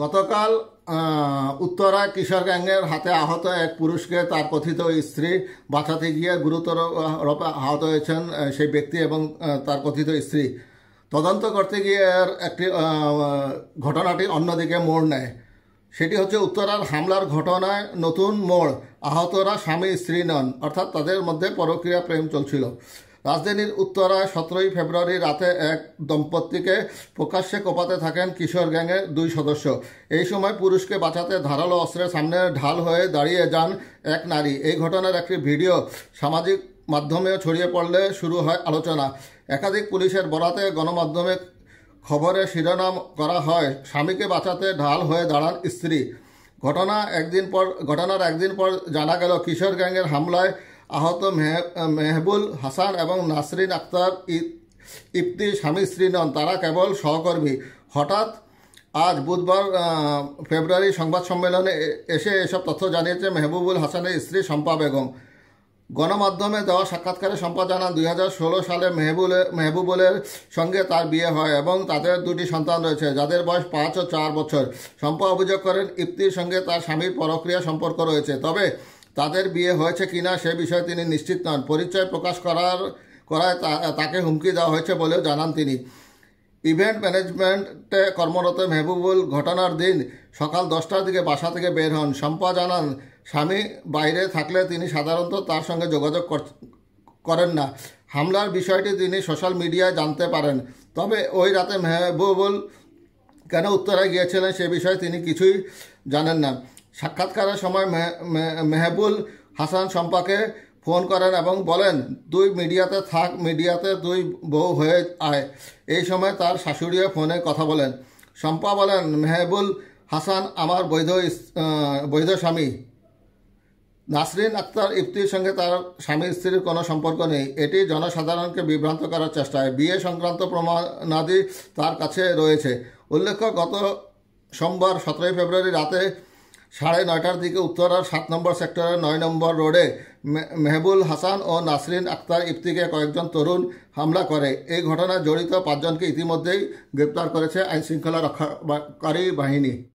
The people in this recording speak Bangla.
গতকাল উত্তরায় কিশোর গ্যাংয়ের হাতে আহত এক পুরুষকে তার কথিত স্ত্রী বাঁচাতে গিয়ে গুরুতর আহত হয়েছেন সেই ব্যক্তি এবং তার কথিত স্ত্রী। তদন্ত করতে গিয়ে এর একটি ঘটনাটি অন্যদিকে মোড় নেয়। সেটি হচ্ছে উত্তরার হামলার ঘটনায় নতুন মোড়। আহতরা স্বামী স্ত্রী নন, অর্থাৎ তাদের মধ্যে পরকীয়া প্রেম চলছিল। রাজধানীর উত্তরায় 17 ফেব্রুয়ারি রাতে এক দম্পতিকে প্রকাশ্যে কোপাতে থাকেন কিশোর গ্যাংয়ের 2 সদস্য। এই সময় পুরুষকে বাঁচাতে ধারালো অস্ত্রের সামনে ঢাল হয়ে দাঁড়িয়ে যান এক নারী। এই ঘটনার একটি ভিডিও সামাজিক মাধ্যমেও ছড়িয়ে পড়লে শুরু হয় আলোচনা। একাধিক পুলিশের বরাতে গণমাধ্যমে খবরে শিরোনাম করা হয়, স্বামীকে বাঁচাতে ঢাল হয়ে দাঁড়ান স্ত্রী। ঘটনার একদিন পর জানা গেল কিশোর গ্যাংয়ের হামলায় আহত মেহবুল হাসান এবং নাসরিন আক্তার ইপ্তি স্বামী স্ত্রী নন, তারা কেবল সহকর্মী। হঠাৎ আজ বুধবার ফেব্রুয়ারি সংবাদ সম্মেলনে এসে এসব তথ্য জানিয়েছে মেহবুবুল হাসানের স্ত্রী শম্পা বেগম। গণমাধ্যমে দেওয়া সাক্ষাৎকারে শম্পা জানান, 2016 সালে মেহবুবুলের সঙ্গে তার বিয়ে হয় এবং তাদের 2টি সন্তান রয়েছে, যাদের বয়স 5 ও 4 বছর। শম্পা অভিযোগ করেন, ইপ্তির সঙ্গে তার স্বামীর পরক্রিয়া সম্পর্ক রয়েছে, তবে তাদের বিয়ে হয়েছে কিনা সে বিষয়ে তিনি নিশ্চিত নন। পরিচয় প্রকাশ করায় তাকে হুমকি দেওয়া হয়েছে বলেও জানান তিনি। ইভেন্ট ম্যানেজমেন্টে কর্মরত মেহবুবুল ঘটনার দিন সকাল 10টার দিকে বাসা থেকে বের হন। শম্পা জানান, স্বামী বাইরে থাকলে তিনি সাধারণত তার সঙ্গে যোগাযোগ করেন না। হামলার বিষয়টি তিনি সোশ্যাল মিডিয়ায় জানতে পারেন, তবে ওই রাতে মেহবুবুল কেন উত্তরায় গিয়েছিলেন সে বিষয়ে তিনি কিছুই জানেন না। সাক্ষাৎকারের সময় মেহবুল হাসান শম্পাকে ফোন করেন এবং বলেন, তুই মিডিয়াতে থাক, মিডিয়াতে তুই বউ হয়ে আয়। এই সময় তার শাশুড়িও ফোনে কথা বলেন। শম্পা বলেন, মেহবুল হাসান আমার বৈধ স্বামী। নাসরিন আক্তার ইপ্তির সঙ্গে তার স্বামী স্ত্রীর কোনো সম্পর্ক নেই। এটি জনসাধারণকে বিভ্রান্ত করার চেষ্টায়। বিয়ে সংক্রান্ত প্রমাণাদি তার কাছে রয়েছে। উল্লেখ্য, গত সোমবার 17 ফেব্রুয়ারি রাতে 9:30টার দিকে উত্তরার 7 নম্বর সেক্টরের 9 নম্বর রোডে মেহবুল হাসান ও নাসরিন আক্তার ইপ্তিকে কয়েকজন তরুণ হামলা করে। এই ঘটনায় জড়িত 5 জনকে ইতিমধ্যেই গ্রেপ্তার করেছে আইনশৃঙ্খলা রক্ষাকারী বাহিনী।